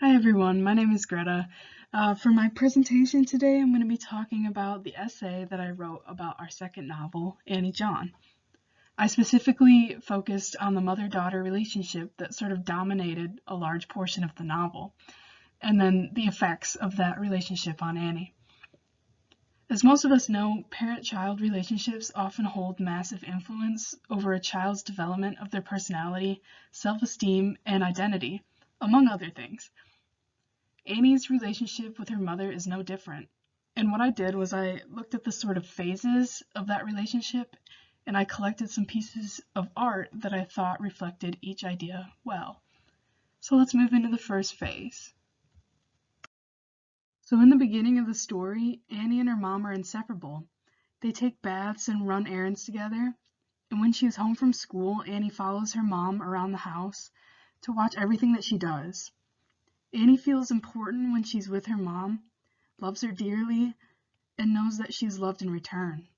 Hi everyone, my name is Greta. For my presentation today, I'm going to be talking about the essay that I wrote about our second novel, Annie John. I specifically focused on the mother-daughter relationship that sort of dominated a large portion of the novel, and then the effects of that relationship on Annie. As most of us know, parent-child relationships often hold massive influence over a child's development of their personality, self-esteem, and identity, among other things. Annie's relationship with her mother is no different. And what I did was I looked at the sort of phases of that relationship and I collected some pieces of art that I thought reflected each idea well. So let's move into the first phase. So in the beginning of the story, Annie and her mom are inseparable. They take baths and run errands together. And when she is home from school, Annie follows her mom around the house to watch everything that she does. Annie feels important when she's with her mom, loves her dearly, and knows that she's loved in return.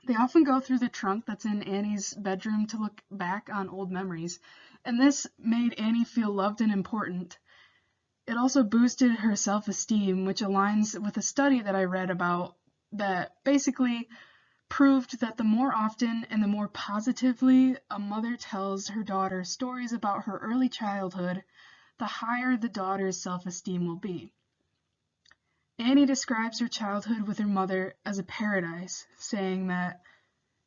They often go through the trunk that's in Annie's bedroom to look back on old memories, and this made Annie feel loved and important. It also boosted her self-esteem, which aligns with a study that I read about that basically proved that the more often and the more positively a mother tells her daughter stories about her early childhood, the higher the daughter's self-esteem will be. Annie describes her childhood with her mother as a paradise, saying that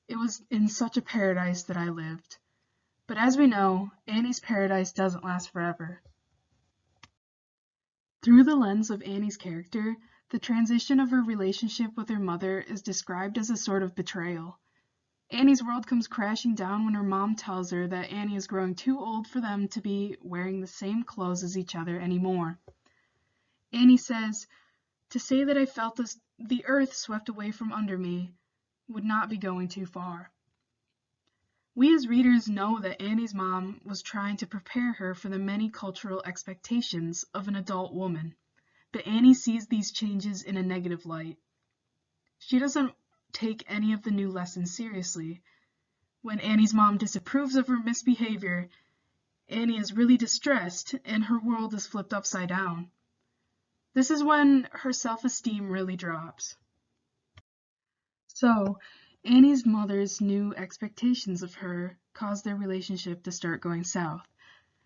it was in such a paradise that I lived. But as we know, Annie's paradise doesn't last forever. Through the lens of Annie's character, the transition of her relationship with her mother is described as a sort of betrayal. Annie's world comes crashing down when her mom tells her that Annie is growing too old for them to be wearing the same clothes as each other anymore. Annie says, "To say that I felt the earth swept away from under me would not be going too far." We as readers know that Annie's mom was trying to prepare her for the many cultural expectations of an adult woman, but Annie sees these changes in a negative light. She doesn't take any of the new lessons seriously. When Annie's mom disapproves of her misbehavior, Annie is really distressed and her world is flipped upside down. This is when her self-esteem really drops. So, Annie's mother's new expectations of her caused their relationship to start going south.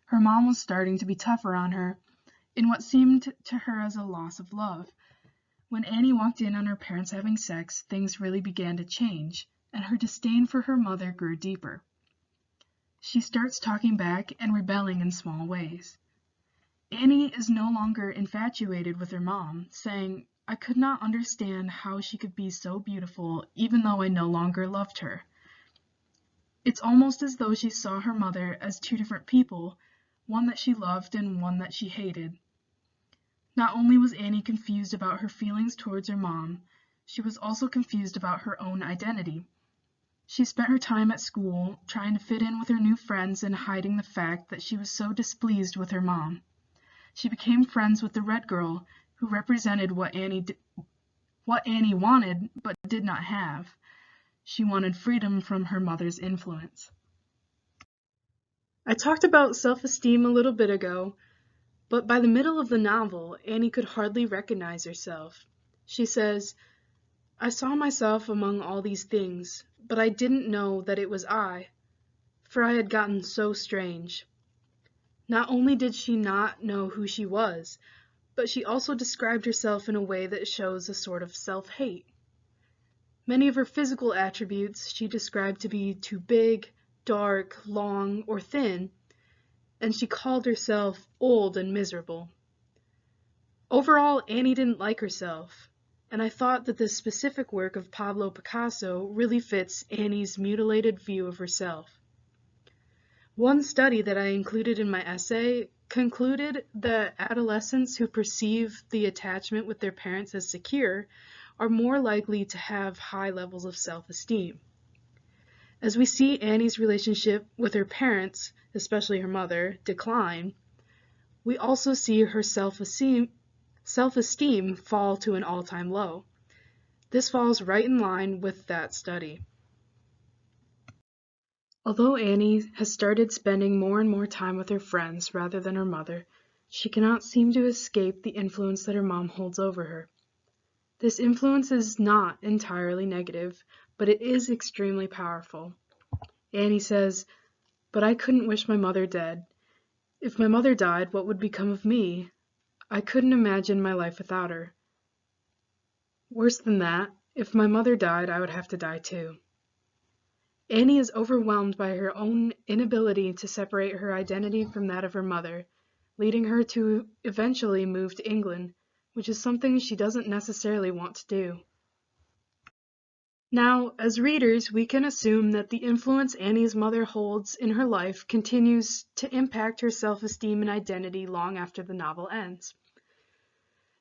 Her mom was starting to be tougher on her in what seemed to her as a loss of love. When Annie walked in on her parents having sex, things really began to change, and her disdain for her mother grew deeper. She starts talking back and rebelling in small ways. Annie is no longer infatuated with her mom, saying, "I could not understand how she could be so beautiful even though I no longer loved her." It's almost as though she saw her mother as two different people, one that she loved and one that she hated. Not only was Annie confused about her feelings towards her mom, she was also confused about her own identity. She spent her time at school trying to fit in with her new friends and hiding the fact that she was so displeased with her mom. She became friends with the red girl, who represented what Annie wanted but did not have. She wanted freedom from her mother's influence. I talked about self-esteem a little bit ago, but by the middle of the novel, Annie could hardly recognize herself. She says, "I saw myself among all these things, but I didn't know that it was I, for I had gotten so strange." Not only did she not know who she was, but she also described herself in a way that shows a sort of self-hate. Many of her physical attributes she described to be too big, dark, long, or thin, and she called herself old and miserable. Overall, Annie didn't like herself, and I thought that this specific work of Pablo Picasso really fits Annie's mutilated view of herself. One study that I included in my essay concluded that adolescents who perceive the attachment with their parents as secure are more likely to have high levels of self-esteem. As we see Annie's relationship with her parents, especially her mother, decline, we also see her self-esteem fall to an all-time low. This falls right in line with that study. Although Annie has started spending more and more time with her friends rather than her mother, She cannot seem to escape the influence that her mom holds over her. This influence is not entirely negative, but it is extremely powerful. Annie says, "But I couldn't wish my mother dead. If my mother died, what would become of me? I couldn't imagine my life without her. Worse than that, if my mother died, I would have to die too." Annie is overwhelmed by her own inability to separate her identity from that of her mother, leading her to eventually move to England, which is something she doesn't necessarily want to do. Now, as readers, we can assume that the influence Annie's mother holds in her life continues to impact her self-esteem and identity long after the novel ends.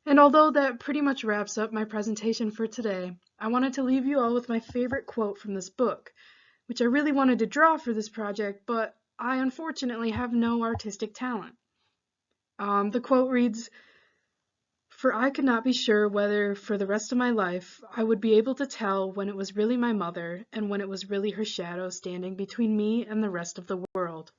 And although that pretty much wraps up my presentation for today, I wanted to leave you all with my favorite quote from this book, which I really wanted to draw for this project, but I unfortunately have no artistic talent. The quote reads, "For I could not be sure whether for the rest of my life I would be able to tell when it was really my mother and when it was really her shadow standing between me and the rest of the world."